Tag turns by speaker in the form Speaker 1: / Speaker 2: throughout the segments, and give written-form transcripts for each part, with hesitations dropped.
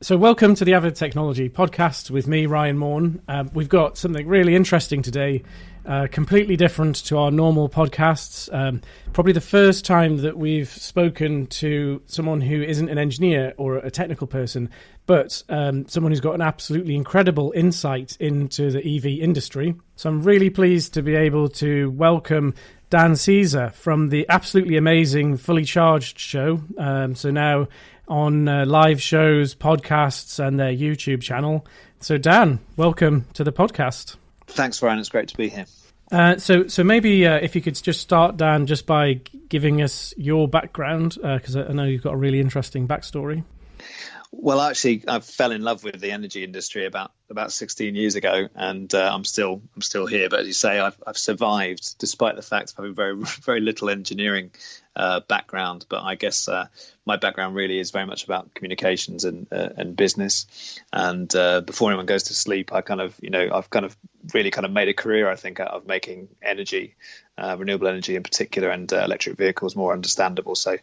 Speaker 1: So welcome to the Avid Technology podcast with me, Ryan Morn. We've got something really interesting today, completely different to our normal podcasts. Probably the first time that we've spoken to someone who isn't an engineer or a technical person, but someone who's got an absolutely incredible insight into the EV industry. So I'm really pleased to be able to welcome Dan Caesar from the absolutely amazing Fully Charged show. So now on live shows, podcasts, and their YouTube channel. So Dan, welcome to the podcast.
Speaker 2: Thanks, Ryan. It's great to be here.
Speaker 1: So maybe if you could just start, Dan, just by giving us your background, because I know you've got a really interesting backstory.
Speaker 2: Well, actually, I fell in love with the energy industry about 16 years ago, and I'm still here. But as you say, I've survived despite the fact of having very little engineering background. But I guess my background really is very much about communications and business. And before anyone goes to sleep, I've really made a career, I think, out of making energy, renewable energy in particular, and electric vehicles more understandable. So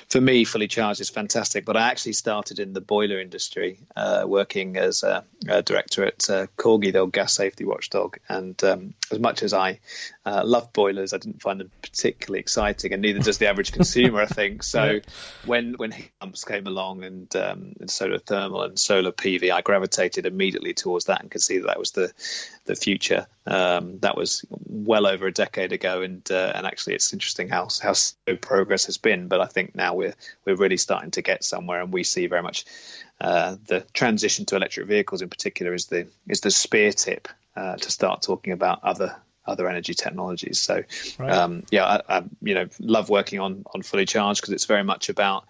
Speaker 2: for me, Fully Charged is fantastic. But I actually started in the boiler industry, working as a director at Corgi, the old gas safety watchdog. And as much as I love boilers, I didn't find them particularly exciting, and neither does the average consumer, I think. So when heat pumps came along and solar thermal and solar PV, I gravitated immediately towards that and could see that was the future. That was well over a decade ago, and actually it's interesting how slow progress has been. But I think now we're really starting to get somewhere, and we see very much the transition to electric vehicles in particular is the spear tip to start talking about other energy technologies. So right. I love working on Fully Charged because it's very much about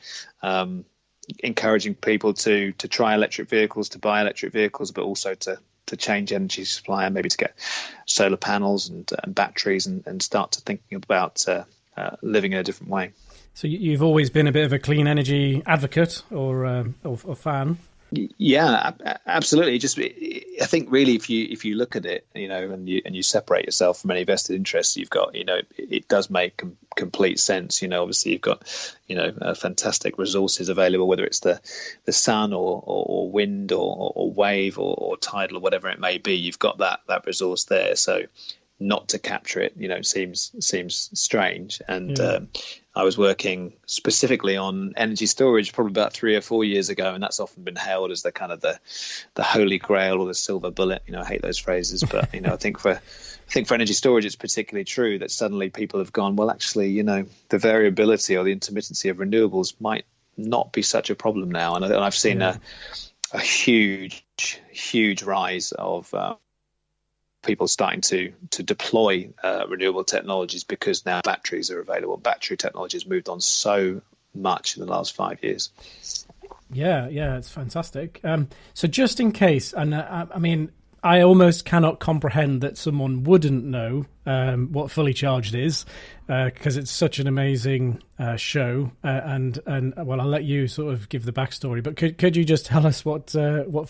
Speaker 2: encouraging people to try electric vehicles, to buy electric vehicles, but also to change energy supply and maybe to get solar panels and batteries and start to thinking about living in a different way.
Speaker 1: So you've always been a bit of a clean energy advocate or fan?
Speaker 2: Yeah, absolutely. I think really, if you look at it, and you separate yourself from any vested interests you've got, it does make complete sense. Obviously you've got, fantastic resources available, whether it's the sun or wind or wave or tidal or whatever it may be. You've got that resource there. So not to capture it, seems strange. And I was working specifically on energy storage probably about 3 or 4 years ago, and that's often been hailed as the kind of the holy grail or the silver bullet. I hate those phrases, but I think for energy storage, it's particularly true that suddenly people have gone, well, actually, the variability or the intermittency of renewables might not be such a problem now. And I've seen a huge rise of people starting to deploy renewable technologies because now batteries are available. Battery technology has moved on so much in the last 5 years.
Speaker 1: Yeah, it's fantastic. So just in case, and I almost cannot comprehend that someone wouldn't know what Fully Charged is, because it's such an amazing show. And well, I'll let you sort of give the backstory. But could you just tell us what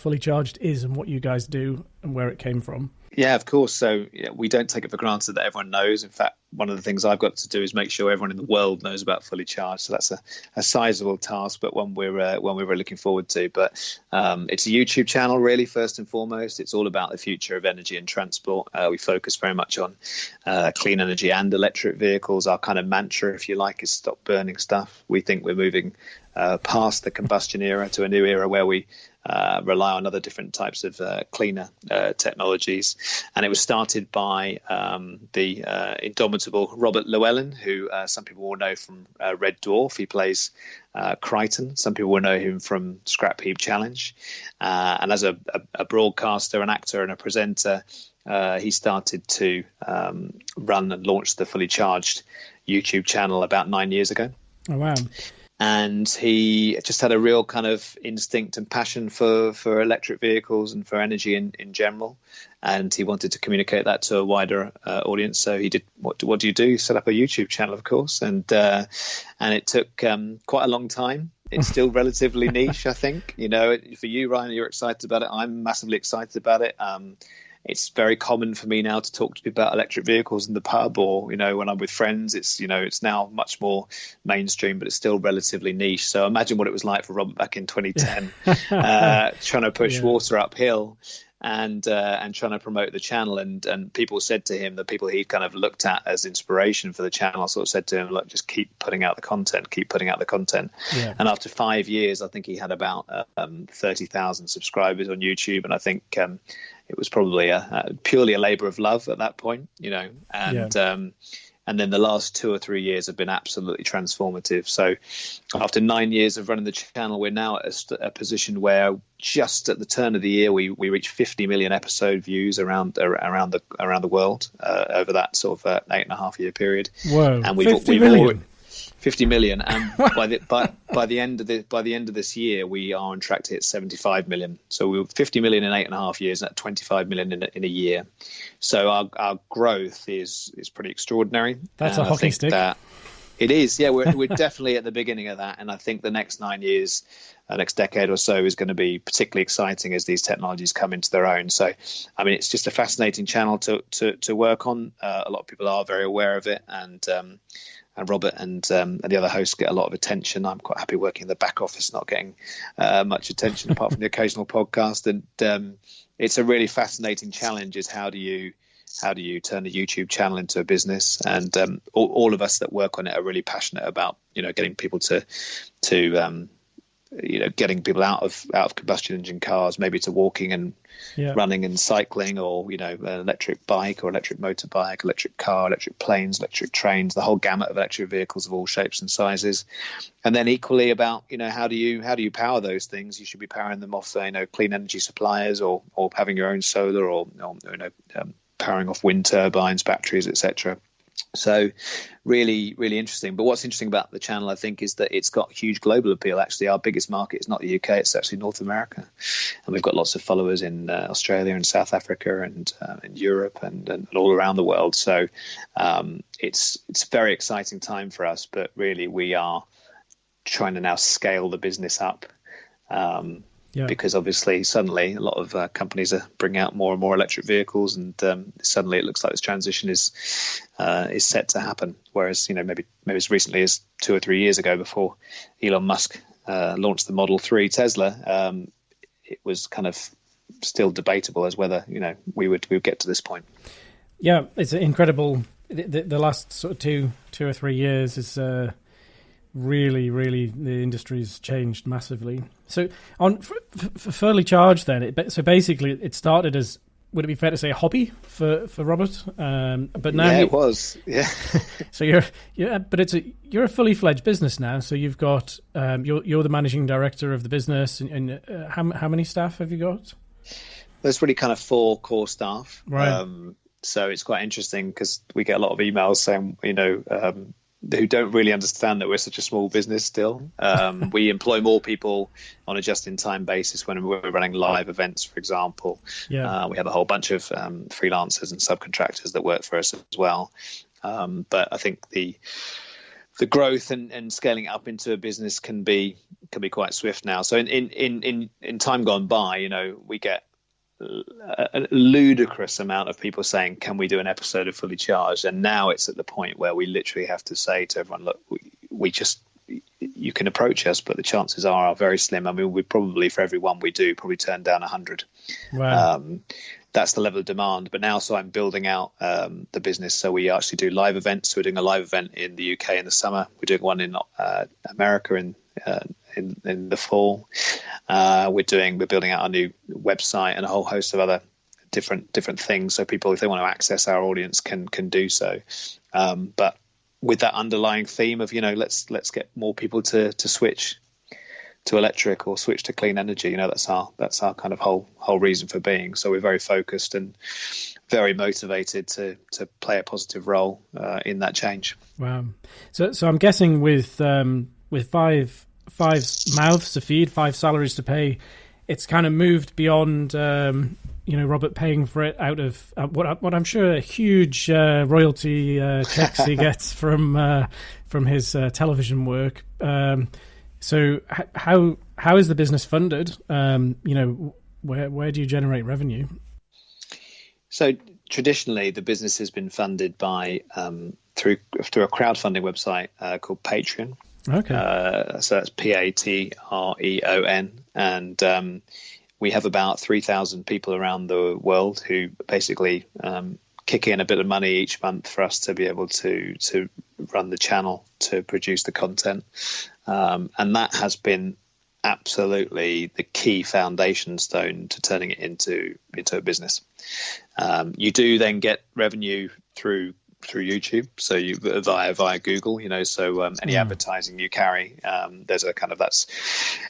Speaker 1: Fully Charged is and what you guys do and where it came from?
Speaker 2: Yeah, of course. So we don't take it for granted that everyone knows. In fact, one of the things I've got to do is make sure everyone in the world knows about Fully Charged. So that's a sizable task, but one we're really looking forward to. But it's a YouTube channel, really, first and foremost. It's all about the future of energy and transport. We focus very much on clean energy and electric vehicles. Our kind of mantra, if you like, is stop burning stuff. We think we're moving past the combustion era to a new era where we rely on other different types of cleaner technologies. And it was started by the indomitable Robert Llewellyn, who some people will know from Red Dwarf. He plays Crichton. Some people will know him from Scrap Heap Challenge. And as a broadcaster, an actor and a presenter, he started to run and launch the Fully Charged YouTube channel about 9 years ago.
Speaker 1: Oh, wow.
Speaker 2: And he just had a real kind of instinct and passion for electric vehicles and for energy in general. And he wanted to communicate that to a wider audience. So he did, what do you do? Set up a YouTube channel, of course. And it took quite a long time. It's still relatively niche, I think. For you, Ryan, you're excited about it. I'm massively excited about it. it's very common for me now to talk to people about electric vehicles in the pub, or when I'm with friends. It's now much more mainstream, but it's still relatively niche. So imagine what it was like for Robert back in 2010, trying to push water uphill and trying to promote the channel. And people said to him, the people he'd kind of looked at as inspiration for the channel, sort of said to him, look, just keep putting out the content. Yeah. And after 5 years, I think he had about 30,000 subscribers on YouTube. And I think it was probably purely a labor of love at that point, and then the last 2 or 3 years have been absolutely transformative. So after 9 years of running the channel, we're now at a position where just at the turn of the year, we reached 50 million episode views around the world over that sort of 8.5 year period.
Speaker 1: Whoa,
Speaker 2: and
Speaker 1: we've
Speaker 2: 50 million, and by the end of this year, we are on track to hit 75 million. So we were 50 million in 8.5 years, and at 25 million in a year. So our growth is pretty extraordinary.
Speaker 1: That's a hockey stick.
Speaker 2: It is, yeah. We're definitely at the beginning of that, and I think the next 9 years, next decade or so, is going to be particularly exciting as these technologies come into their own. So, I mean, it's just a fascinating channel to work on. A lot of people are very aware of it, and Robert and the other hosts get a lot of attention. I'm quite happy working in the back office, not getting much attention apart from the occasional podcast. And it's a really fascinating challenge: is how do you turn a YouTube channel into a business? And all of us that work on it are really passionate about getting people to getting people out of combustion engine cars, maybe to walking and running and cycling, or an electric bike or electric motorbike, electric car, electric planes, electric trains, the whole gamut of electric vehicles of all shapes and sizes. And then equally about how do you power those things? You should be powering them off clean energy suppliers, or having your own solar, or powering off wind turbines, batteries, etc. So really, really interesting. But what's interesting about the channel, I think, is that it's got huge global appeal. Actually, our biggest market is not the UK, it's actually North America. And we've got lots of followers in Australia and South Africa and in Europe and all around the world. So it's a very exciting time for us, but really we are trying to now scale the business up. Because obviously suddenly a lot of companies are bringing out more and more electric vehicles, and suddenly it looks like this transition is set to happen. Whereas maybe as recently as 2 or 3 years ago, before Elon Musk launched the Model 3 Tesla, it was kind of still debatable as whether we would get to this point.
Speaker 1: Yeah, it's incredible. The last sort of two or 3 years is really the industry's changed massively. So on for Fully Charged, then, so basically it started as, would it be fair to say, a hobby for Robert? But now
Speaker 2: it was. Yeah.
Speaker 1: So you're a fully fledged business now. So you've got you're the managing director of the business, and how many staff have you got?
Speaker 2: There's really kind of 4 core staff.
Speaker 1: Right.
Speaker 2: So it's quite interesting because we get a lot of emails saying who don't really understand that we're such a small business still. We employ more people on a just-in-time basis when we're running live events, for example. Yeah. We have a whole bunch of freelancers and subcontractors that work for us as well. But I think the growth and scaling it up into a business can be quite swift now. So in time gone by, we get a ludicrous amount of people saying, can we do an episode of Fully Charged? And now it's at the point where we literally have to say to everyone, look, you can approach us, but the chances are very slim. I mean, we probably, for every one we do, probably turn down 100.
Speaker 1: Wow.
Speaker 2: That's the level of demand. But now, so I'm building out the business. So we actually do live events. So we're doing a live event in the UK in the summer. We're doing one in America in the fall. We're building out our new website and a whole host of other different things. So people, if they want to access our audience, can do so. But with that underlying theme of let's get more people to switch to electric or switch to clean energy. That's our kind of whole reason for being. So we're very focused and very motivated to play a positive role in that change.
Speaker 1: Wow. So I'm guessing with five mouths to feed, 5 salaries to pay, it's kind of moved beyond Robert paying for it out of what I'm sure are huge royalty checks he gets from his television work. So how is the business funded? Where do you generate revenue?
Speaker 2: So traditionally, the business has been funded by through a crowdfunding website called Patreon.
Speaker 1: Okay.
Speaker 2: So that's Patreon, and we have about 3,000 people around the world who basically kick in a bit of money each month for us to be able to run the channel, to produce the content, and that has been absolutely the key foundation stone to turning it into a business. You do then get revenue through YouTube, so you via Google, so any advertising you carry, there's a kind of, that's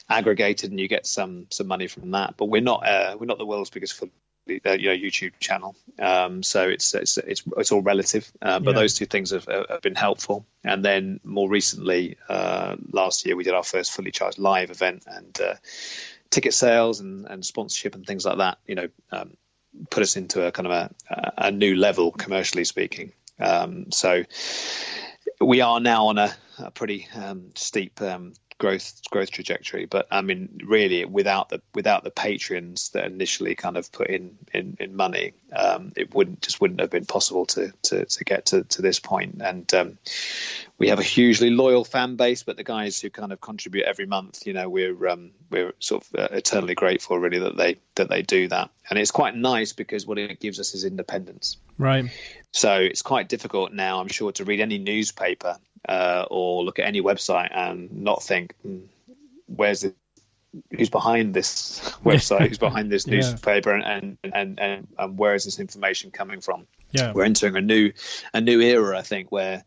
Speaker 2: aggregated and you get some money from that. But we're not the world's biggest YouTube channel, so it's all relative. But those two things have been helpful. And then more recently, last year we did our first fully charged live event, and ticket sales and sponsorship and things like that, put us into a kind of a new level commercially speaking. So we are now on a pretty steep growth trajectory, but I mean, really, without the Patreons that initially kind of put in money, it wouldn't have been possible to get to this point. And we have a hugely loyal fan base, but the guys who kind of contribute every month, we're sort of eternally grateful, really, that they do that. And it's quite nice because what it gives us is independence.
Speaker 1: Right.
Speaker 2: So it's quite difficult now, I'm sure, to read any newspaper or look at any website and not think, who's behind this website, who's behind this newspaper, and where is this information coming from? Yeah, we're entering a new era, I think, where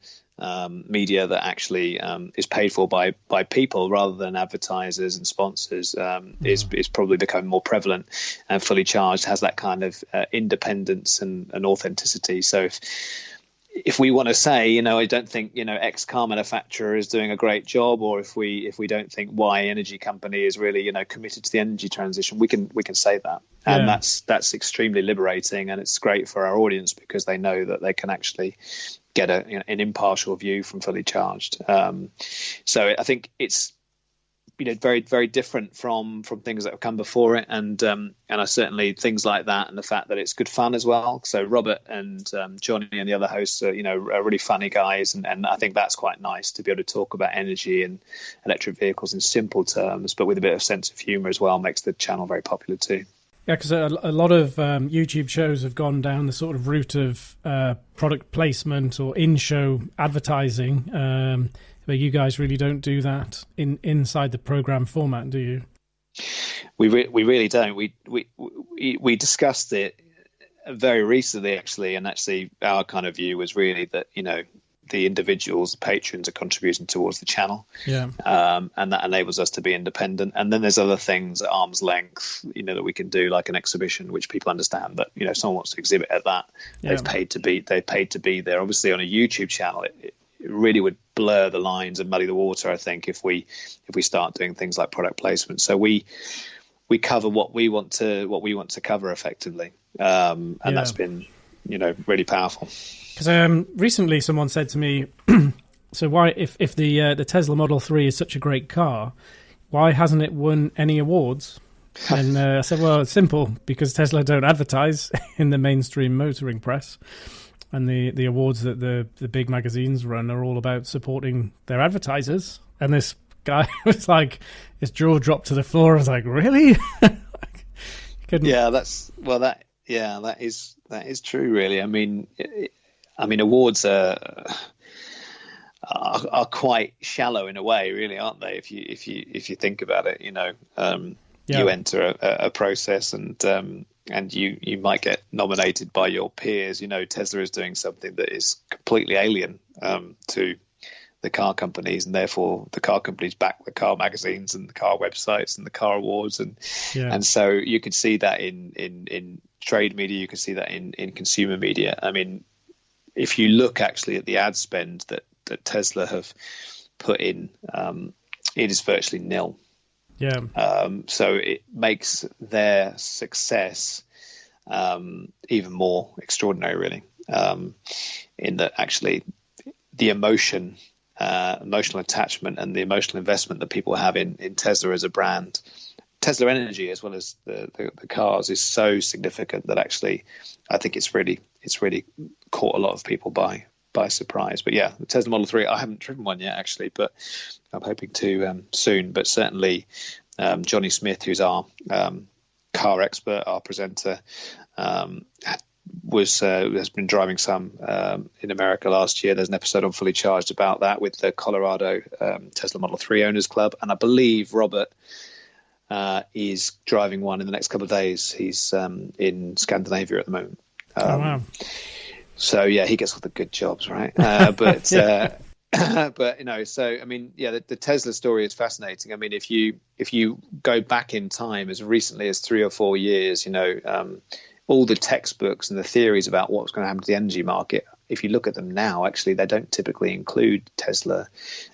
Speaker 2: media that actually is paid for by people rather than advertisers and sponsors is probably becoming more prevalent, and Fully Charged has that kind of independence and authenticity. So if we want to say, I don't think, X car manufacturer is doing a great job, or if we don't think Y energy company is really, committed to the energy transition, we can say that. And that's extremely liberating, and it's great for our audience because they know that they can actually get an impartial view from Fully Charged. So I think it's, very, very different from things that have come before it, and I certainly things like that, and the fact that it's good fun as well. So Robert and Johnny and the other hosts are really funny guys, and I think that's quite nice to be able to talk about energy and electric vehicles in simple terms, but with a bit of sense of humour as well, makes the channel very popular too.
Speaker 1: Yeah, because a lot of YouTube shows have gone down the sort of route of product placement or in-show advertising. But you guys really don't do that inside the program format, do you?
Speaker 2: We really don't. We discussed it very recently, actually, and actually our kind of view was really that the individuals, the patrons, are contributing towards the channel, and that enables us to be independent. And then there's other things at arm's length, that we can do, like an exhibition, which people understand that if someone wants to exhibit at that, they've paid to be there. Obviously, on a YouTube channel, it really would blur the lines and muddy the water, I think, if we start doing things like product placement. So we cover what we want to cover effectively, and that's been really powerful.
Speaker 1: Because recently someone said to me, so why, if the Tesla Model 3 is such a great car, why hasn't it won any awards? And I said, well, it's simple, because Tesla don't advertise in the mainstream motoring press. And the awards that the big magazines run are all about supporting their advertisers. And this guy was like, his jaw dropped to the floor. I was like, really? That is true, really. I mean, awards are quite shallow in a way, really, aren't they? If you think about it, you enter a process and you might get nominated by your peers. Tesla is doing something that is completely alien to the car companies, and therefore the car companies back the car magazines and the car websites and the car awards, and so you could see that in trade media, you could see that in consumer media. I mean, if you look actually at the ad spend that Tesla have put in, it is virtually nil. Yeah. So it makes their success even more extraordinary, really, in that actually the emotional attachment and the emotional investment that people have in Tesla as a brand
Speaker 2: Tesla Energy, as well as the cars, is so significant that actually I think it's really caught a lot of people by surprise. But yeah, the Tesla Model 3, I haven't driven one yet actually, but I'm hoping to soon. But certainly Johnny Smith, who's our car expert, our presenter, has been driving some in America last year. There's an episode on Fully Charged about that with the Colorado Tesla Model 3 Owners Club, and I believe Robert is driving one in the next couple of days. He's in Scandinavia at the moment.
Speaker 1: Oh, wow.
Speaker 2: So yeah, he gets all the good jobs, right? But but so I mean, yeah, the Tesla story is fascinating. I mean, if you go back in time as recently as 3 or 4 years, all the textbooks and the theories about what's going to happen to the energy market, if you look at them now, actually they don't typically include Tesla,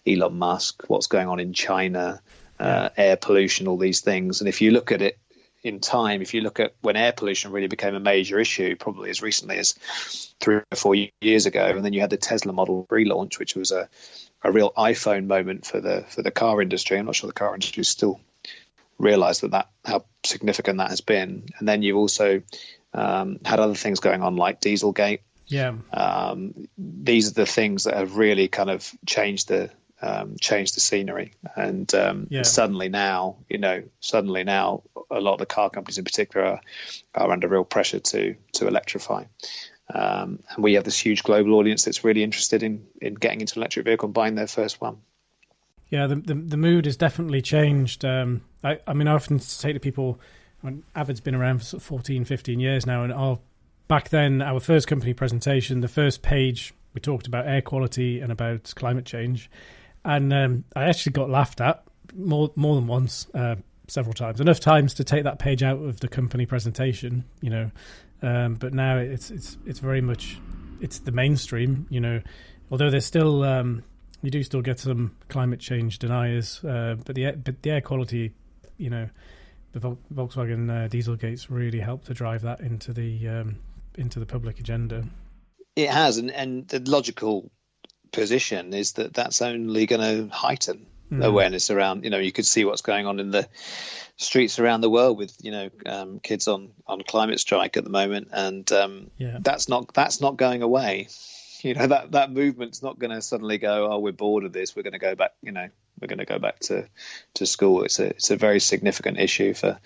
Speaker 2: Elon Musk, what's going on in China, air pollution, all these things. And if you look at it in time, if you look at when air pollution really became a major issue, probably as recently as 3 or 4 years ago, and then you had the Tesla Model 3 launch, which was a real iPhone moment for the car industry. I'm not sure the car industry still realised that how significant that has been. And then you've also had other things going on like Dieselgate.
Speaker 1: Yeah.
Speaker 2: These are the things that have really kind of changed the scenery, and suddenly now a lot of the car companies in particular are under real pressure to electrify, and we have this huge global audience that's really interested in getting into an electric vehicle and buying their first one.
Speaker 1: Yeah, the mood has definitely changed. I mean, I often say to people, Avid's been around for sort of 14, 15 years now, and back then, our first company presentation, the first page, we talked about air quality and about climate change. And I actually got laughed at more than once, several times, enough times to take that page out of the company presentation, But now it's very much, it's the mainstream, Although there's still you do still get some climate change deniers, but the air quality, the Volkswagen Dieselgates really helped to drive that into the public agenda.
Speaker 2: It has, and the logical position is that that's only going to heighten awareness around. You could see what's going on in the streets around the world with kids on climate strike at the moment, and that's not going away. That movement's not going to suddenly go, oh, we're bored of this, we're going to go back. We're going to go back to school. It's a very significant issue for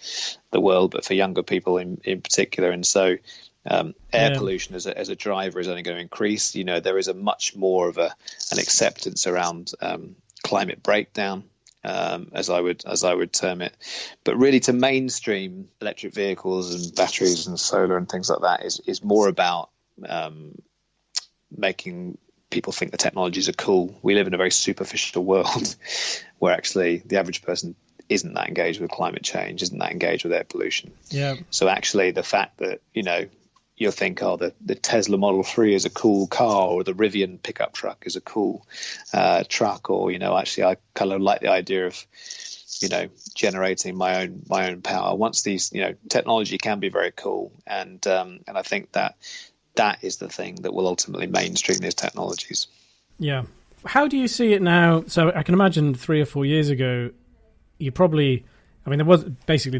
Speaker 2: the world, but for younger people in particular, and so. Air pollution as a driver is only going to increase. There is a much more of an acceptance around climate breakdown, as I would term it. But really, to mainstream electric vehicles and batteries and solar and things like that is more about making people think the technologies are cool. We live in a very superficial world where actually the average person isn't that engaged with climate change, isn't that engaged with air pollution. Yeah. So actually, the fact that you'll think, the Tesla Model 3 is a cool car, or the Rivian pickup truck is a cool truck, or actually I kind of like the idea of generating my own power. Once these technology can be very cool, and I think that is the thing that will ultimately mainstream these technologies. Yeah.
Speaker 1: How do you see it now? So I can imagine 3 or 4 years ago, there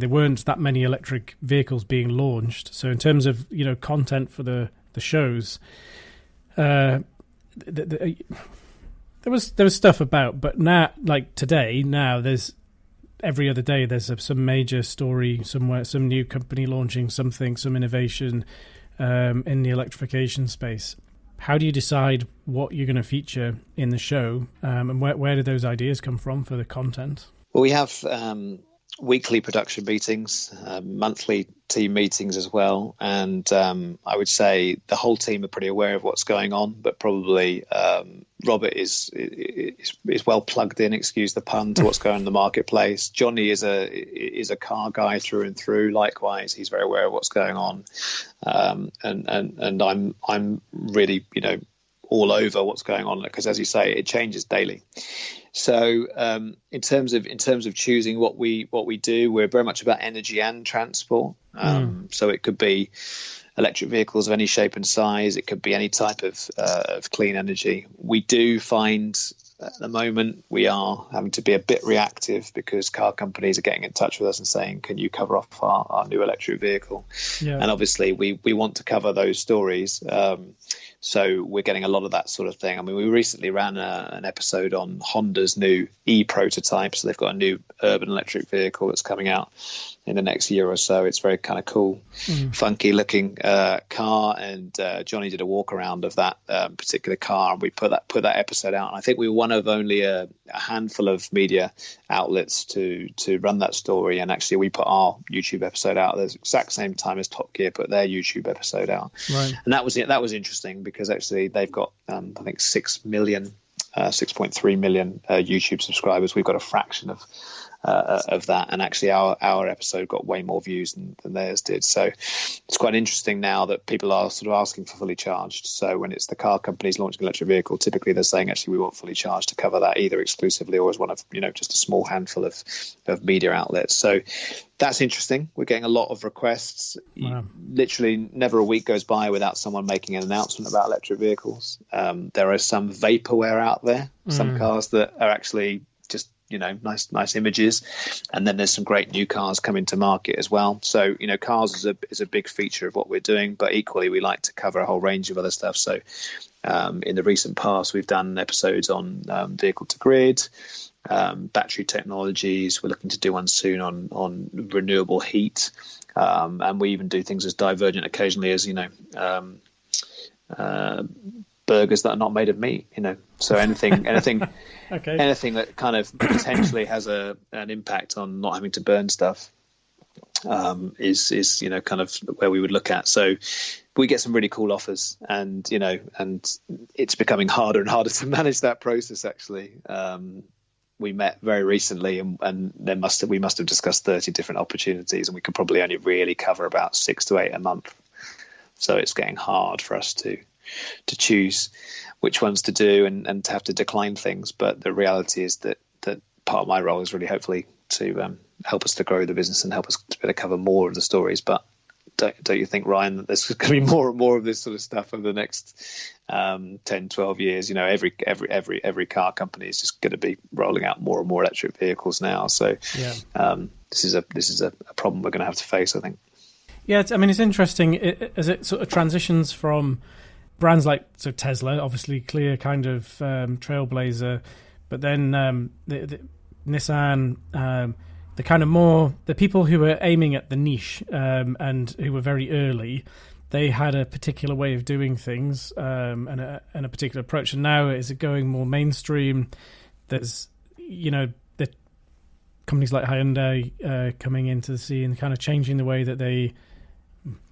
Speaker 1: weren't that many electric vehicles being launched. So in terms of, content for the shows, there was stuff about, but now, like today, there's every other day there's some major story somewhere, some new company launching something, some innovation in the electrification space. How do you decide what you're going to feature in the show, and where do those ideas come from for the content?
Speaker 2: Well, we have weekly production meetings, monthly team meetings as well, and I would say the whole team are pretty aware of what's going on, but probably Robert is well plugged in, excuse the pun, to what's going on in the marketplace. Johnny is a car guy through and through. Likewise, he's very aware of what's going on, and I'm really all over what's going on, because as you say, it changes daily. So in terms of choosing what we do, we're very much about energy and transport. So it could be electric vehicles of any shape and size. It could be any type of clean energy. We do find at the moment we are having to be a bit reactive because car companies are getting in touch with us and saying, can you cover off our new electric vehicle?
Speaker 1: Yeah.
Speaker 2: And obviously we want to cover those stories. So we're getting a lot of that sort of thing. I mean, we recently ran an episode on Honda's new e-prototype. So they've got a new urban electric vehicle that's coming out in the next year or so. It's very kind of cool, funky looking car. And Johnny did a walk around of that particular car, and we put that episode out. And I think we were one of only a handful of media outlets to run that story. And actually we put our YouTube episode out at the exact same time as Top Gear put their YouTube episode out.
Speaker 1: Right.
Speaker 2: And that was interesting because actually they've got I think 6.3 million YouTube subscribers. We've got a fraction of that, and actually our episode got way more views than theirs did. So it's quite interesting now that people are sort of asking for fully charged. So when it's the car companies launching an electric vehicle, typically they're saying actually we want fully charged to cover that either exclusively or as one of just a small handful of media outlets. So that's interesting. We're getting a lot of requests.
Speaker 1: Wow.
Speaker 2: Literally never a week goes by without someone making an announcement about electric vehicles. There are some vaporware out there, some cars that are actually just nice images, and then there's some great new cars coming to market as well. So cars is a big feature of what we're doing, but equally we like to cover a whole range of other stuff. So in the recent past we've done episodes on vehicle to grid, battery technologies. We're looking to do one soon on renewable heat, and we even do things as divergent occasionally as burgers that are not made of meat. So anything
Speaker 1: Okay.
Speaker 2: Anything that kind of potentially has an impact on not having to burn stuff is kind of where we would look at. So we get some really cool offers, and it's becoming harder and harder to manage that process. Actually, we met very recently, and we must have discussed 30 different opportunities, and we could probably only really cover about 6 to 8 a month. So it's getting hard for us to choose which ones to do and to have to decline things. But the reality is that part of my role is really hopefully to help us to grow the business and help us to be able to cover more of the stories. But don't you think, Ryan, that there's going to be more and more of this sort of stuff over the next 10, 12 years? Every car company is just going to be rolling out more and more electric vehicles now. So this is a problem we're going to have to face, I think.
Speaker 1: Yeah, it's interesting as it sort of transitions from brands like Tesla, obviously clear kind of trailblazer, but then the Nissan, the kind of more the people who were aiming at the niche and who were very early, they had a particular way of doing things and a particular approach. And now is it going more mainstream? There's the companies like Hyundai coming into the scene, kind of changing the way that they.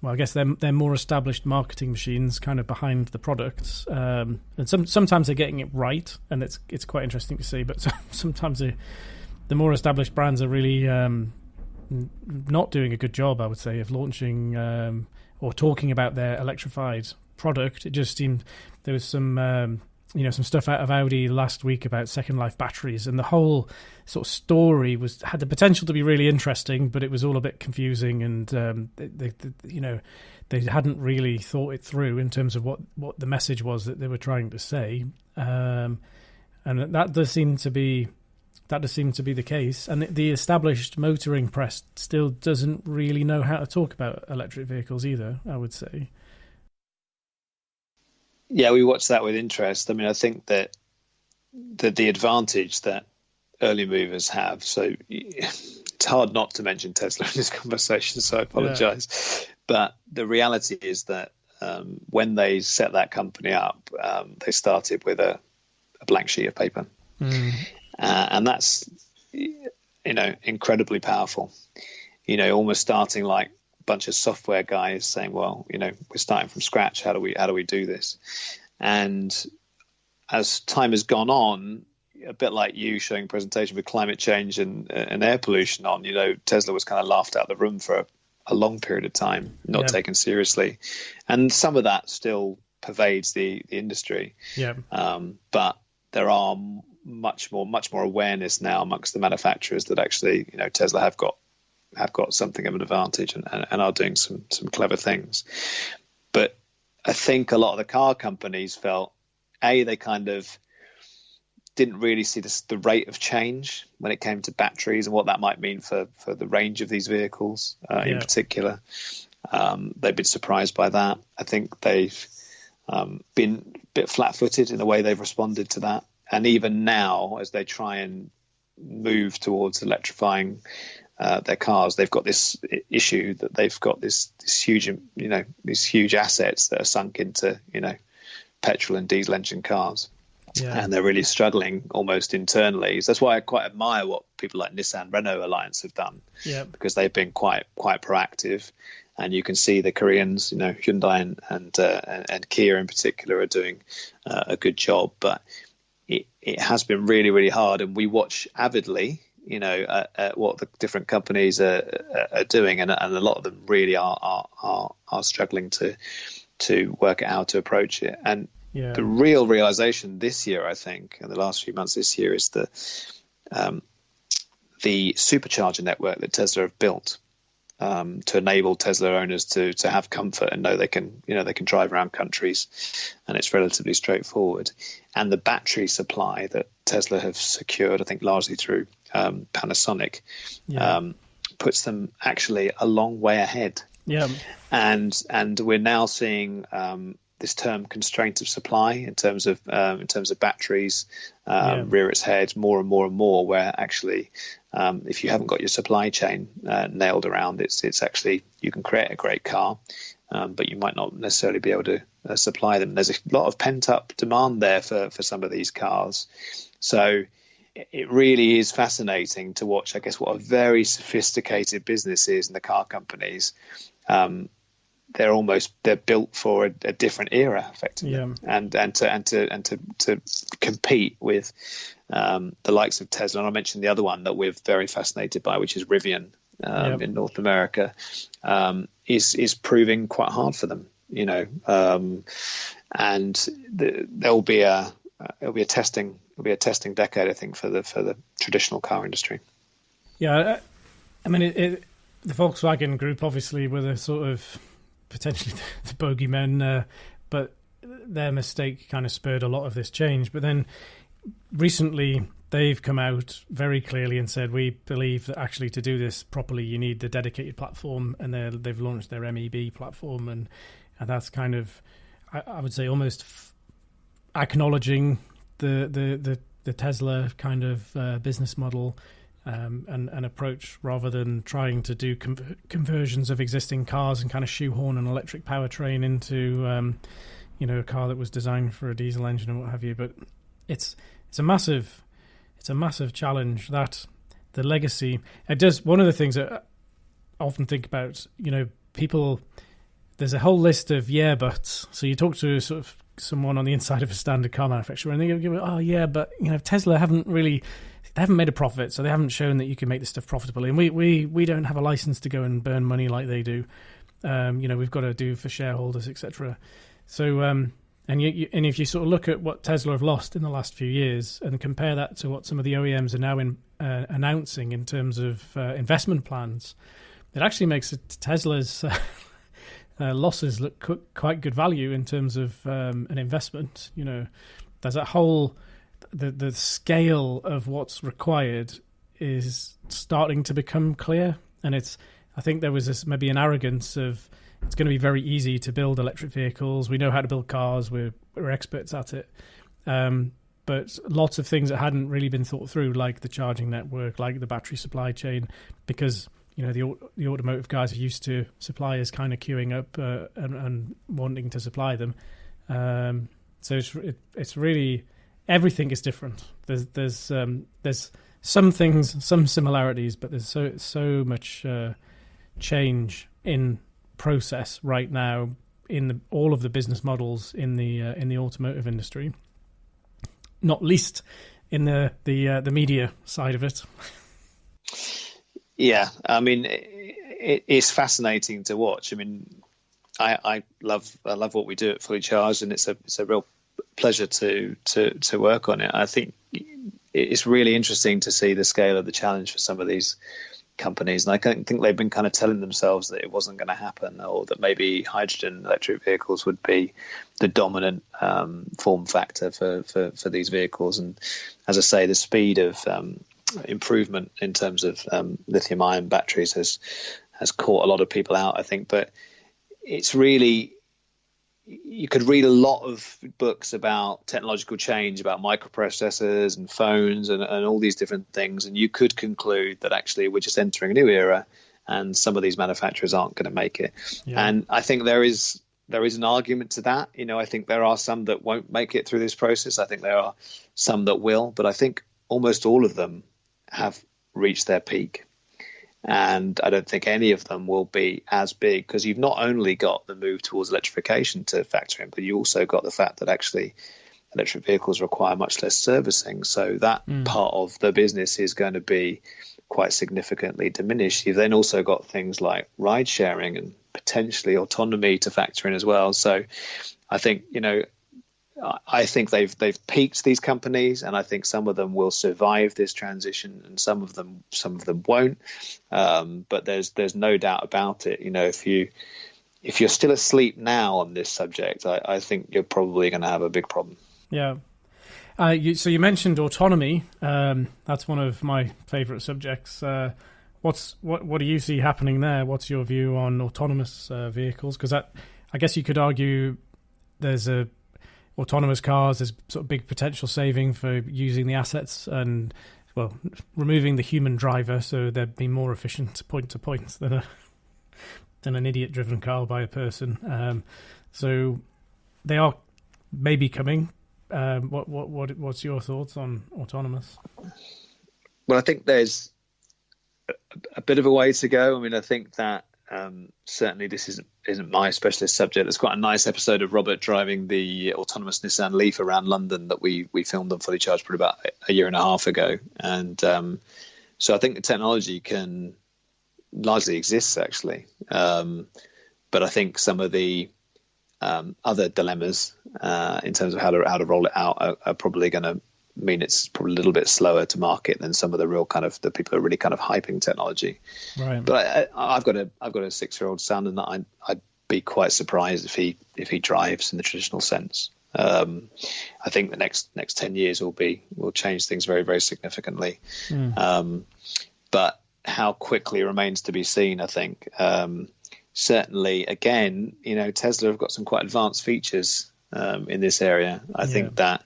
Speaker 1: Well, I guess they're more established marketing machines, kind of behind the products, and sometimes they're getting it right, and it's quite interesting to see. But sometimes the more established brands are really not doing a good job, I would say, of launching or talking about their electrified product. It just seemed there was some stuff out of Audi last week about Second Life batteries, and the whole sort of story had the potential to be really interesting, but it was all a bit confusing, and they hadn't really thought it through in terms of what the message was that they were trying to say, and that does seem to be the case. And the established motoring press still doesn't really know how to talk about electric vehicles either, I would say.
Speaker 2: Yeah, we watched that with interest. I mean, I think that the advantage that early movers have, so it's hard not to mention Tesla in this conversation, so I apologize. Yeah. But the reality is that when they set that company up, they started with a blank sheet of paper. And that's, incredibly powerful. Almost starting like bunch of software guys saying, well, we're starting from scratch. How do we do this? And as time has gone on, a bit like you showing a presentation with climate change and air pollution on, Tesla was kind of laughed out of the room for a long period of time, not taken seriously. And some of that still pervades the industry. Yeah. But there are much more awareness now amongst the manufacturers that actually, Tesla have got something of an advantage and are doing some clever things. But I think a lot of the car companies felt, they kind of didn't really see the rate of change when it came to batteries and what that might mean for the range of these vehicles in particular. They've been surprised by that. I think they've been a bit flat-footed in the way they've responded to that. And even now, as they try and move towards electrifying their cars, they've got this issue that they've got this huge, these huge assets that are sunk into, petrol and diesel engine cars. Yeah. And they're really struggling almost internally. So that's why I quite admire what people like Nissan Renault Alliance have done, because they've been quite proactive. And you can see the Koreans, Hyundai and Kia in particular are doing a good job. But it has been really, really hard. And we watch avidly, at what the different companies are doing. And a lot of them really are struggling to work out how to approach it. And the real realization this year, I think, in the last few months this year, is the supercharger network that Tesla have built to enable Tesla owners to have comfort and know they can drive around countries, and it's relatively straightforward. And the battery supply that Tesla have secured, I think largely through Panasonic, puts them actually a long way ahead. Yeah, and we're now seeing this term constraint of supply in terms of batteries rear its head more and more and more, where actually if you haven't got your supply chain nailed around, it's actually, you can create a great car, but you might not necessarily be able to supply them. There's a lot of pent up demand there for some of these cars. So it really is fascinating to watch, I guess, what a very sophisticated business is in the car companies. They're built for a different era, effectively, and to compete with the likes of Tesla. And I mentioned the other one that we're very fascinated by, which is Rivian in North America, is proving quite hard for them, and there'll be a testing decade, I think, for the traditional car industry.
Speaker 1: Yeah, I mean, the Volkswagen Group obviously were the sort of potentially the bogeymen, but their mistake kind of spurred a lot of this change. But then recently they've come out very clearly and said, we believe that actually to do this properly, you need the dedicated platform, and they've launched their MEB platform, and that's kind of, I would say, almost acknowledging the Tesla kind of business model and approach, rather than trying to do conversions of existing cars and kind of shoehorn an electric powertrain into a car that was designed for a diesel engine and what have you. But it's a massive challenge, that the legacy. It does, one of the things that I often think about, people, there's a whole list of buts. So you talk to sort of someone on the inside of a standard car manufacturer, and they go, but Tesla haven't made a profit, so they haven't shown that you can make this stuff profitably, and we don't have a license to go and burn money like they do. We've got to do for shareholders, etc. So and if you sort of look at what Tesla have lost in the last few years and compare that to what some of the OEMs are now announcing in terms of investment plans, it actually makes Tesla's losses look quite good value in terms of an investment. There's that whole the scale of what's required is starting to become clear, and I think there was this maybe an arrogance of, it's going to be very easy to build electric vehicles, we know how to build cars, we're experts at it, but lots of things that hadn't really been thought through, like the charging network, like the battery supply chain, because the automotive guys are used to suppliers kind of queuing up and wanting to supply them, so it's really, everything is different. There's some things, some similarities, but there's so much change in process right now in all of the business models in the automotive industry, not least in the media side of it.
Speaker 2: Yeah, I mean, it's fascinating to watch. I mean, I love what we do at Fully Charged, and it's a real pleasure to work on it. I think it's really interesting to see the scale of the challenge for some of these companies, and I think they've been kind of telling themselves that it wasn't going to happen, or that maybe hydrogen electric vehicles would be the dominant form factor for these vehicles. And as I say, the speed of improvement in terms of lithium-ion batteries has caught a lot of people out, I think. But it's really, you could read a lot of books about technological change, about microprocessors and phones and all these different things, and you could conclude that actually we're just entering a new era and some of these manufacturers aren't going to make it. Yeah. And I think there is an argument to that. You know, I think there are some that won't make it through this process. I think there are some that will, but I think almost all of them have reached their peak. And I don't think any of them will be as big, because you've not only got the move towards electrification to factor in, but you also got the fact that actually electric vehicles require much less servicing. So that part of the business is going to be quite significantly diminished. You've then also got things like ride sharing and potentially autonomy to factor in as well. So I think, you know, I think they've peaked, these companies, and I think some of them will survive this transition, and some of them won't. But there's no doubt about it. You know, if you're still asleep now on this subject, I think you're probably going to have a big problem.
Speaker 1: Yeah. So you mentioned autonomy. That's one of my favourite subjects. What do you see happening there? What's your view on autonomous vehicles? Because I guess you could argue there's autonomous cars, there's sort of big potential saving for using the assets and, well, removing the human driver, so they'd be more efficient point to point than an idiot driven car by a person. So they are maybe coming. What's your thoughts on autonomous?
Speaker 2: Well, I think there's a bit of a way to go. I mean, I think that certainly this isn't my specialist subject. There's quite a nice episode of Robert driving the autonomous Nissan Leaf around London that we filmed on Fully Charged probably about a year and a half ago. And so I think the technology can largely exists, actually. But I think some of the other dilemmas in terms of how to roll it out are probably going to mean it's probably a little bit slower to market than some of the real kind of the people who are really kind of hyping technology. Right. But I've got a 6-year-old son, and I'd be quite surprised if he drives in the traditional sense. I think the next 10 years will change things very, very significantly. But how quickly remains to be seen, I think. Certainly, again, you know, Tesla have got some quite advanced features in this area. I think that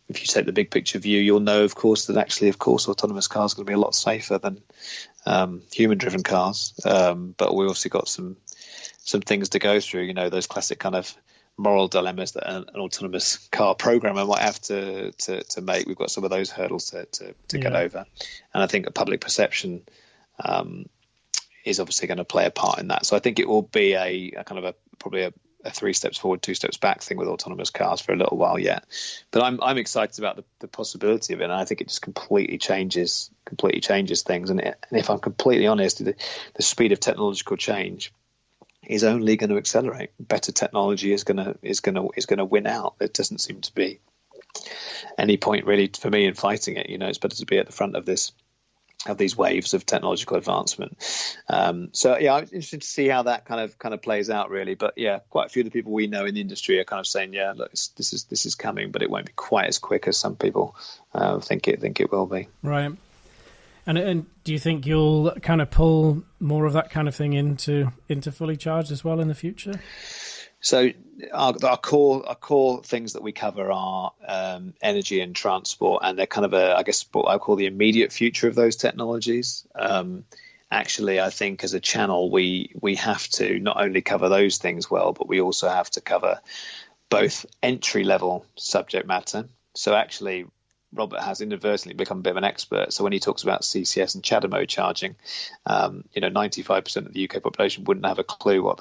Speaker 2: if you take the big picture view, you'll know, of course, that actually, of course, autonomous cars are going to be a lot safer than human-driven cars. But we also got some things to go through. You know, those classic kind of moral dilemmas that an autonomous car programmer might have to make. We've got some of those hurdles to get over, and I think a public perception is obviously going to play a part in that. So I think it will be a kind of probably a 3 steps forward, 2 steps back thing with autonomous cars for a little while yet. But I'm excited about the possibility of it, and I think it just completely changes things. And if I'm completely honest, the speed of technological change is only going to accelerate. Better technology is going to win out. There doesn't seem to be any point really for me in fighting it. You know, it's better to be at the front of these waves of technological advancement. So yeah, I'm interested to see how that kind of plays out, really. But yeah, quite a few of the people we know in the industry are kind of saying, yeah, look, this is coming, but it won't be quite as quick as some people think it will be. Right.
Speaker 1: And do you think you'll kind of pull more of that kind of thing into Fully Charged as well in the future?
Speaker 2: So our core things that we cover are energy and transport, and they're kind of I guess what I call the immediate future of those technologies. Actually, I think as a channel, we have to not only cover those things well, but we also have to cover both entry level subject matter. So actually, Robert has inadvertently become a bit of an expert. So when he talks about CCS and CHAdeMO charging, 95% of the UK population wouldn't have a clue what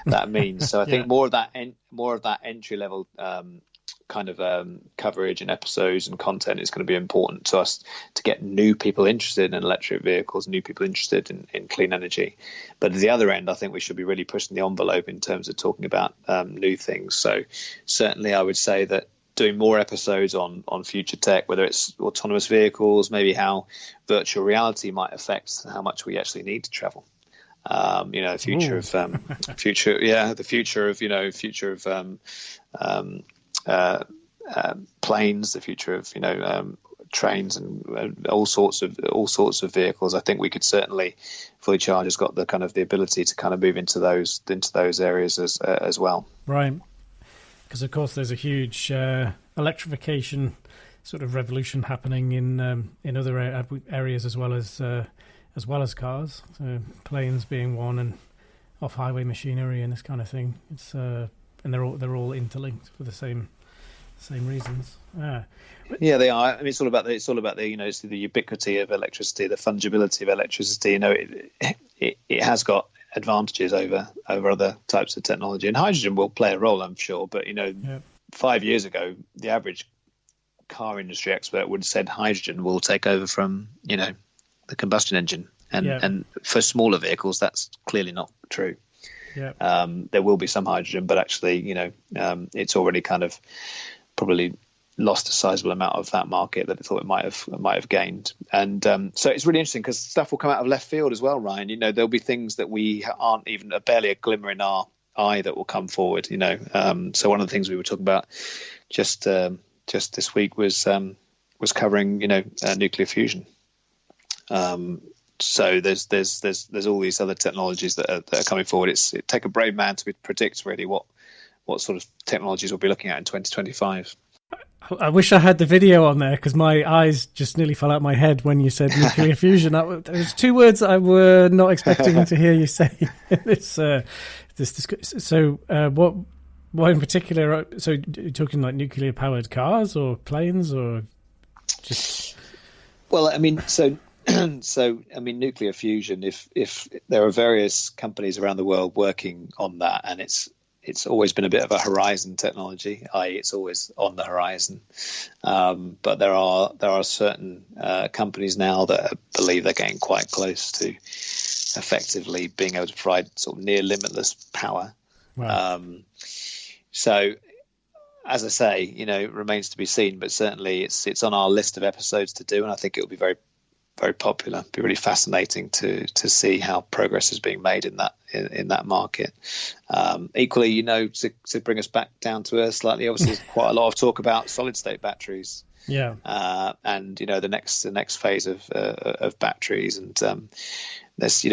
Speaker 2: that means. So I think more of that entry level coverage and episodes and content is going to be important to us to get new people interested in electric vehicles, new people interested in clean energy. But at the other end, I think we should be really pushing the envelope in terms of talking about new things. So certainly I would say that doing more episodes on future tech, whether it's autonomous vehicles, maybe how virtual reality might affect how much we actually need to travel. The future
Speaker 1: Ooh.
Speaker 2: of the future of planes, the future of trains, and all sorts of vehicles. I think we could certainly, Fully Charged has got the ability to kind of move into those areas as well.
Speaker 1: Right, because of course there's a huge electrification sort of revolution happening in other areas as well as cars. So planes being one, and off-highway machinery and this kind of thing. It's and they're all interlinked for the same reasons.
Speaker 2: Yeah, they are. I mean, it's all about the the ubiquity of electricity, the fungibility of electricity. It has got advantages over other types of technology, and hydrogen will play a role, I'm sure. But 5 years ago, the average car industry expert would have said hydrogen will take over from the combustion engine, and for smaller vehicles, that's clearly not true.
Speaker 1: Yeah.
Speaker 2: There will be some hydrogen, but actually, it's already kind of probably lost a sizable amount of that market that it thought it might have gained. And so it's really interesting because stuff will come out of left field as well, Ryan. There'll be things that we aren't even barely a glimmer in our eye that will come forward. So one of the things we were talking about just this week was covering nuclear fusion. So there's all these other technologies that are coming forward. It take a brave man to predict really what sort of technologies we'll be looking at in 2025.
Speaker 1: I wish I had the video on there because my eyes just nearly fell out my head when you said nuclear fusion. There's two words I were not expecting to hear you say. What in particular? So you're talking like nuclear powered cars or planes or just?
Speaker 2: Well, I mean, nuclear fusion. If there are various companies around the world working on that, and it's always been a bit of a horizon technology, i.e. it's always on the horizon. But there are certain companies now that believe they're getting quite close to effectively being able to provide sort of near limitless power.
Speaker 1: Wow.
Speaker 2: So, as I say, it remains to be seen, but certainly it's on our list of episodes to do, and I think it will be very, very popular. It'll be really fascinating to see how progress is being made in that market. Equally, to bring us back down to earth slightly, obviously there's quite a lot of talk about solid state batteries.
Speaker 1: Yeah.
Speaker 2: And the next phase of batteries, and there's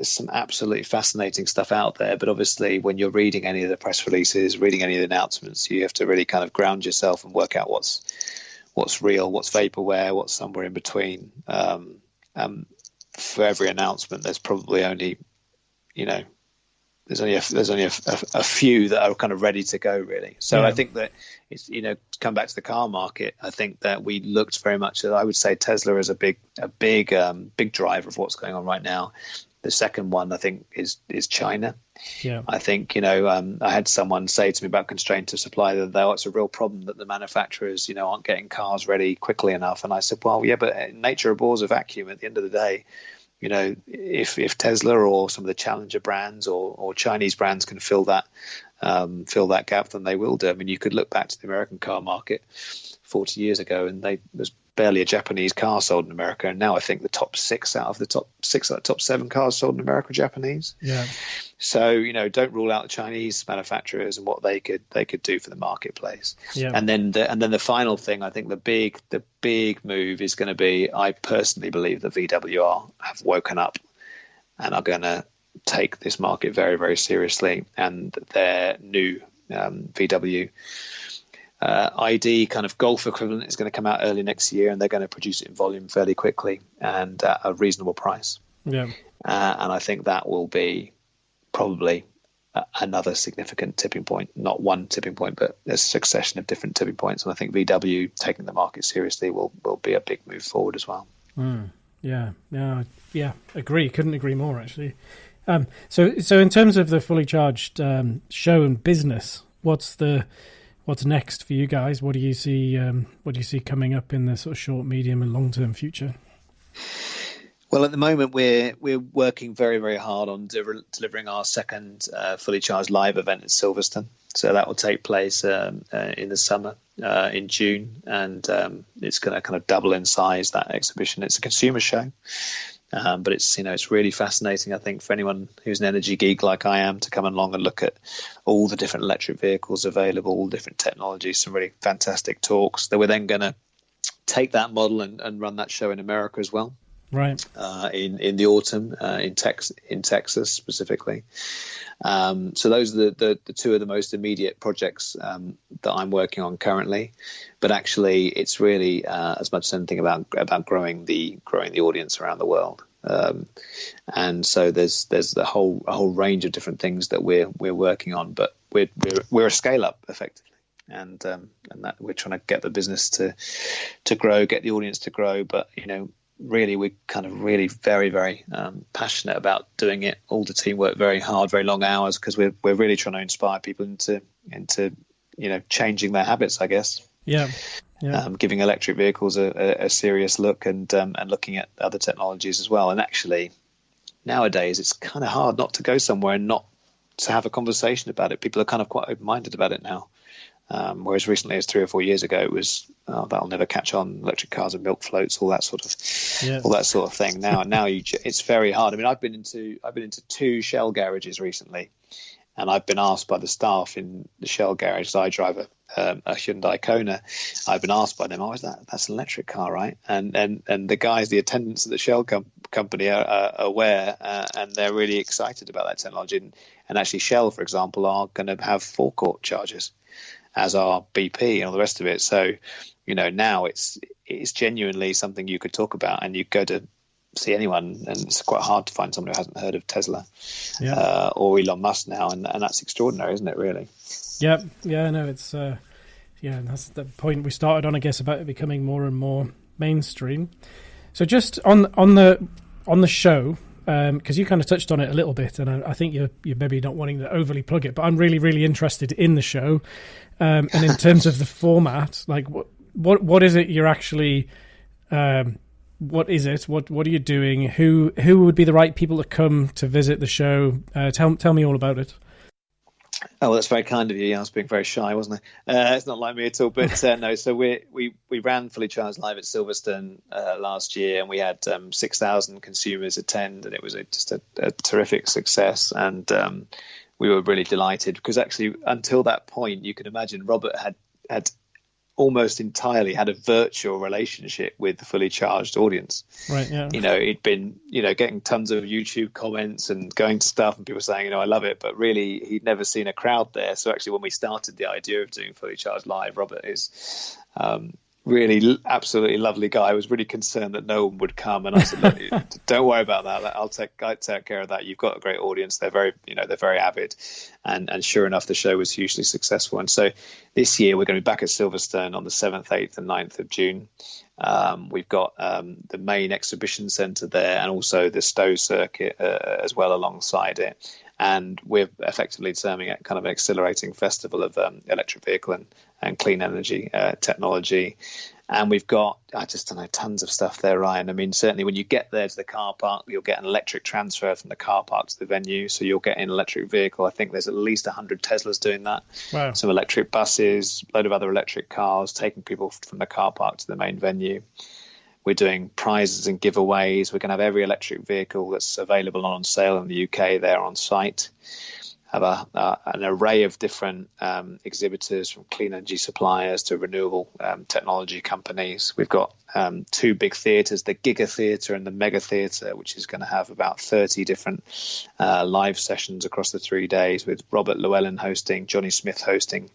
Speaker 2: some absolutely fascinating stuff out there. But obviously, when you're reading any of the press releases, reading any of the announcements, you have to really kind of ground yourself and work out what's real, what's vaporware, what's somewhere in between. For every announcement, there's probably only, there's only a few that are kind of ready to go, really. So I think that it's, to come back to the car market, I think that we looked very much at, I would say Tesla is a big driver of what's going on right now. The second one, I think, is China.
Speaker 1: Yeah.
Speaker 2: I think, I had someone say to me about constraint of supply that it's a real problem that the manufacturers, aren't getting cars ready quickly enough. And I said, well, yeah, but nature abhors a vacuum at the end of the day. If Tesla or some of the challenger brands or Chinese brands can fill that gap, then they will do. I mean, you could look back to the American car market 40 years ago, and there's barely a Japanese car sold in America, and now I think the top 7 cars sold in America are Japanese.
Speaker 1: Yeah.
Speaker 2: So don't rule out the Chinese manufacturers and what they could do for the marketplace.
Speaker 1: Yeah.
Speaker 2: And then the final thing, I think the big move is going to be, I personally believe that VW have woken up and are going to take this market very, very seriously, and their new VW ID kind of Golf equivalent is going to come out early next year, and they're going to produce it in volume fairly quickly and at a reasonable price.
Speaker 1: Yeah.
Speaker 2: And I think that will be probably another significant tipping point, not one tipping point, but a succession of different tipping points. And I think VW taking the market seriously will be a big move forward as well.
Speaker 1: Yeah. Agree. Couldn't agree more, actually. So in terms of the Fully Charged show and business, what's next for you guys? What do you see coming up in the sort of short, medium, and long-term future?
Speaker 2: Well, at the moment, we're working very, very hard on delivering our second Fully Charged Live event at Silverstone. So that will take place in the summer, in June, and it's going to kind of double in size, that exhibition. It's a consumer show, but it's really fascinating, I think, for anyone who's an energy geek like I am, to come along and look at all the different electric vehicles available, all different technologies, some really fantastic talks. That we're then going to take that model and run that show in America as well.
Speaker 1: Right.
Speaker 2: In the autumn, in Texas specifically. So those are the two of the most immediate projects that I'm working on currently. But actually, it's really as much as anything about growing the audience around the world. And so there's a whole range of different things that we're working on. But we're a scale up effectively. And that we're trying to get the business to grow, get the audience to grow. But really, we're kind of really very, very passionate about doing it. All the team work very hard, very long hours, because we're really trying to inspire people into changing their habits, I guess.
Speaker 1: Yeah.
Speaker 2: Giving electric vehicles a serious look and looking at other technologies as well. And actually, nowadays, it's kind of hard not to go somewhere and not to have a conversation about it. People are kind of quite open-minded about it now. Whereas recently, as 3 or 4 years ago, it was that'll never catch on. Electric cars and milk floats, all that sort of thing. Now, it's very hard. I mean, I've been into 2 Shell garages recently, and I've been asked by the staff in the Shell garage. I drive a Hyundai Kona. I've been asked by them, that's an electric car, right? And the guys, the attendants at the Shell company are aware, and they're really excited about that technology. And actually, Shell, for example, are going to have forecourt chargers, as are BP and all the rest of it. So, now it's genuinely something you could talk about, and you go to see anyone, and it's quite hard to find someone who hasn't heard of Tesla or Elon Musk now, and that's extraordinary, isn't it, really?
Speaker 1: Yeah, no, it's that's the point we started on, I guess, about it becoming more and more mainstream. So just on the show, because you kind of touched on it a little bit, and I think you're maybe not wanting to overly plug it, but I'm really, really interested in the show, and in terms of the format, like what is it you're actually, what is it? What are you doing? Who would be the right people to come to visit the show? Tell me all about it.
Speaker 2: Oh, well, that's very kind of you. I was being very shy, wasn't I? It's not like me at all. But no, so we ran Fully Charged Live at Silverstone last year, and we had 6,000 consumers attend, and it was just a terrific success. And we were really delighted because actually, until that point, you can imagine Robert had almost entirely had a virtual relationship with the Fully Charged audience.
Speaker 1: Right, yeah.
Speaker 2: He'd been, getting tons of YouTube comments and going to stuff and people saying, I love it, but really he'd never seen a crowd there. So actually when we started the idea of doing Fully Charged Live, Robert is really absolutely lovely guy. I was really concerned that no one would come. And I said, look, don't worry about that. I'll take care of that. You've got a great audience. They're very, they're very avid. And sure enough, the show was hugely successful. And so this year we're going to be back at Silverstone on the 7th, 8th and 9th of June. We've got the main exhibition centre there and also the Stowe circuit as well alongside it. And we're effectively terming it kind of an accelerating festival of electric vehicle and clean energy technology. And we've got, tons of stuff there, Ryan. I mean, certainly when you get there to the car park, you'll get an electric transfer from the car park to the venue. So you'll get an electric vehicle. I think there's at least 100 Teslas doing that.
Speaker 1: Wow.
Speaker 2: Some electric buses, a load of other electric cars, taking people from the car park to the main venue. We're doing prizes and giveaways. We're going to have every electric vehicle that's available on sale in the UK there on site. Have an array of different exhibitors, from clean energy suppliers to renewable technology companies. We've got 2 big theatres, the Giga Theatre and the Mega Theatre, which is going to have about 30 different live sessions across the 3 days, with Robert Llewellyn hosting, Johnny Smith hosting,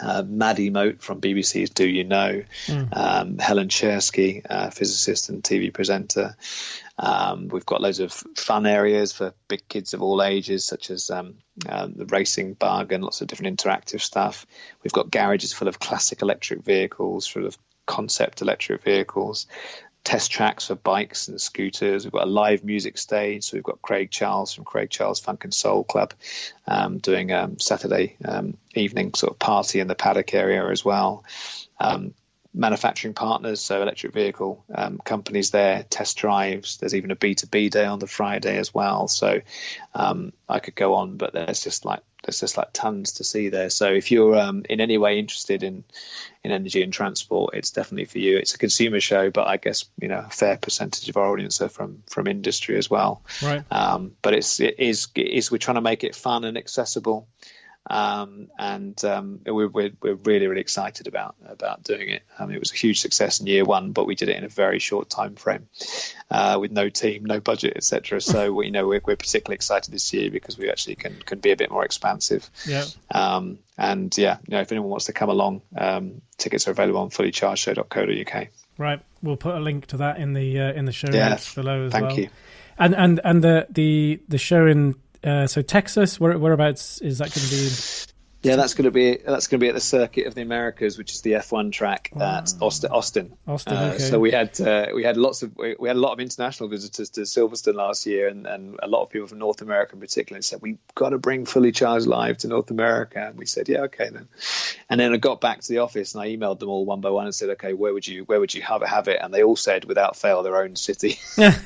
Speaker 2: Maddie Moat from BBC's Do You Know, Helen Chersky, physicist and TV presenter. We've got loads of fun areas for big kids of all ages, such as the racing bug and lots of different interactive stuff. We've got garages full of classic electric vehicles, full of concept electric vehicles, test tracks for bikes and scooters. We've got a live music stage. So we've got Craig Charles from Craig Charles Funk and Soul Club doing Saturday evening sort of party in the paddock area as well. manufacturing partners, so electric vehicle companies there, test drives. There's even a B2B day on the Friday as well. So I could go on, but there's just like tons to see there. So if you're in any way interested in energy and transport, it's definitely for you. It's a consumer show, but I guess a fair percentage of our audience are from industry as well.
Speaker 1: Right.
Speaker 2: But it is we're trying to make it fun and accessible. We're really, really excited about doing it. It was a huge success in year one, but we did it in a very short time frame, with no team, no budget, etc. So we're particularly excited this year because we actually can be a bit more expansive.
Speaker 1: Yeah.
Speaker 2: If anyone wants to come along, tickets are available on fullychargedshow.co.uk.
Speaker 1: Right. We'll put a link to that in the show notes below as well.
Speaker 2: Thank you.
Speaker 1: And the show in so Texas, whereabouts is that going to be?
Speaker 2: Yeah, that's going to be at the Circuit of the Americas, which is the F1 track at Austin.
Speaker 1: Okay.
Speaker 2: So we had a lot of international visitors to Silverstone last year, and a lot of people from North America in particular said, we've got to bring Fully Charged live to North America. And we said, yeah, okay then. And then I got back to the office and I emailed them all one by one and said, okay, where would you have it? And they all said, without fail, their own city.
Speaker 1: Yeah.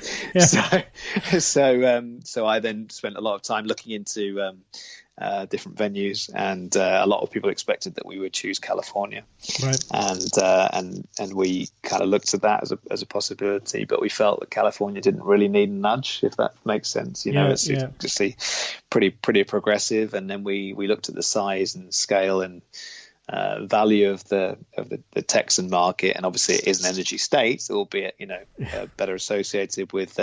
Speaker 2: So I then spent a lot of time looking into different venues, and a lot of people expected that we would choose California,
Speaker 1: right?
Speaker 2: And we kind of looked at that as a possibility, but we felt that California didn't really need a nudge, if that makes sense. It's just pretty progressive, and then we looked at the size and scale and value of the Texan market, and obviously it is an energy state, albeit better associated with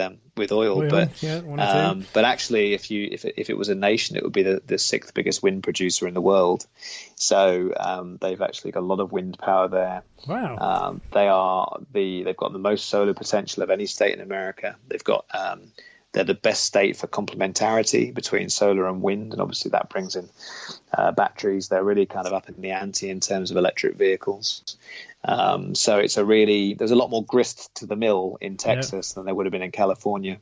Speaker 2: oil. But actually, if it was a nation, it would be the sixth biggest wind producer in the world. So they've actually got a lot of wind power there.
Speaker 1: Wow.
Speaker 2: They've got the most solar potential of any state in America. They've got they're the best state for complementarity between solar and wind, and obviously that brings in batteries. They're really kind of up in the ante in terms of electric vehicles. So there's a lot more grist to the mill in Texas than there would have been in California.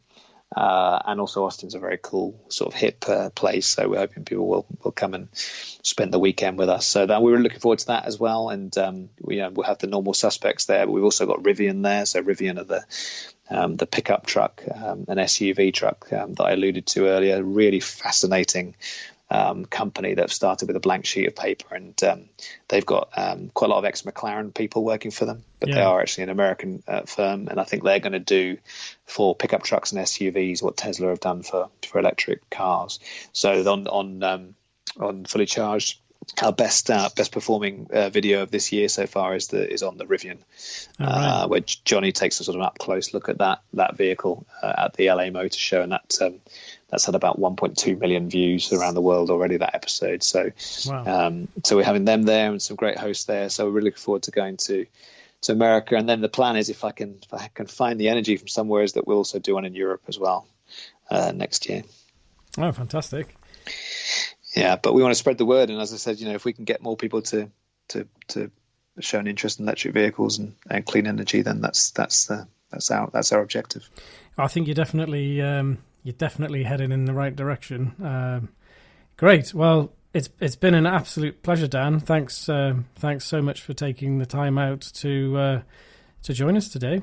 Speaker 2: And also Austin's a very cool sort of hip place, so we're hoping people will come and spend the weekend with us. So that we were looking forward to that as well, and we'll have the normal suspects there, but we've also got Rivian there. So Rivian are the pickup truck, an SUV truck that I alluded to earlier. Really fascinating company that started with a blank sheet of paper, and they've got quite a lot of ex-McLaren people working for them, but they are actually an American firm, and I think they're going to do for pickup trucks and SUVs what Tesla have done for electric cars. So on Fully Charged, our best performing video of this year so far is on the Rivian, where Johnny takes a sort of up close look at that vehicle at the LA Motor Show, and that's had about 1.2 million views around the world already, that episode. So so we're having them there and some great hosts there. So we're really looking forward to going to America, and then the plan is if I can find the energy from somewhere, is that we'll also do one in Europe as well next year.
Speaker 1: Oh, fantastic.
Speaker 2: Yeah, but we want to spread the word, and as I said, if we can get more people to show an interest in electric vehicles and clean energy, then that's our objective. I
Speaker 1: think you're definitely heading in the right direction. Great. Well, it's been an absolute pleasure, Dan. Thanks so much for taking the time out to join us today.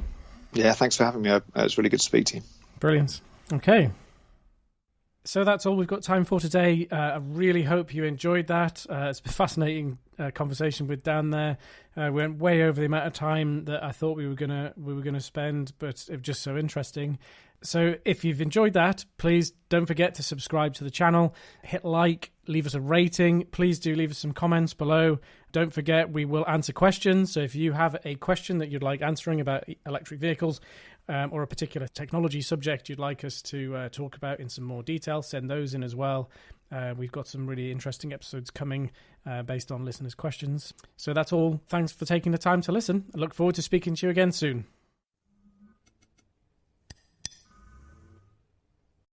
Speaker 1: Yeah, thanks for having me. It was really good to speak to you. Brilliant. Okay. So that's all we've got time for today. I really hope you enjoyed that. It's a fascinating conversation with Dan there. We went way over the amount of time that I thought we were gonna spend, but it was just so interesting. So if you've enjoyed that, please don't forget to subscribe to the channel, hit like, leave us a rating. Please do leave us some comments below. Don't forget, we will answer questions. So if you have a question that you'd like answering about electric vehicles, or a particular technology subject you'd like us to talk about in some more detail, send those in as well. We've got some really interesting episodes coming based on listeners' questions. So that's all. Thanks for taking the time to listen. I look forward to speaking to you again soon.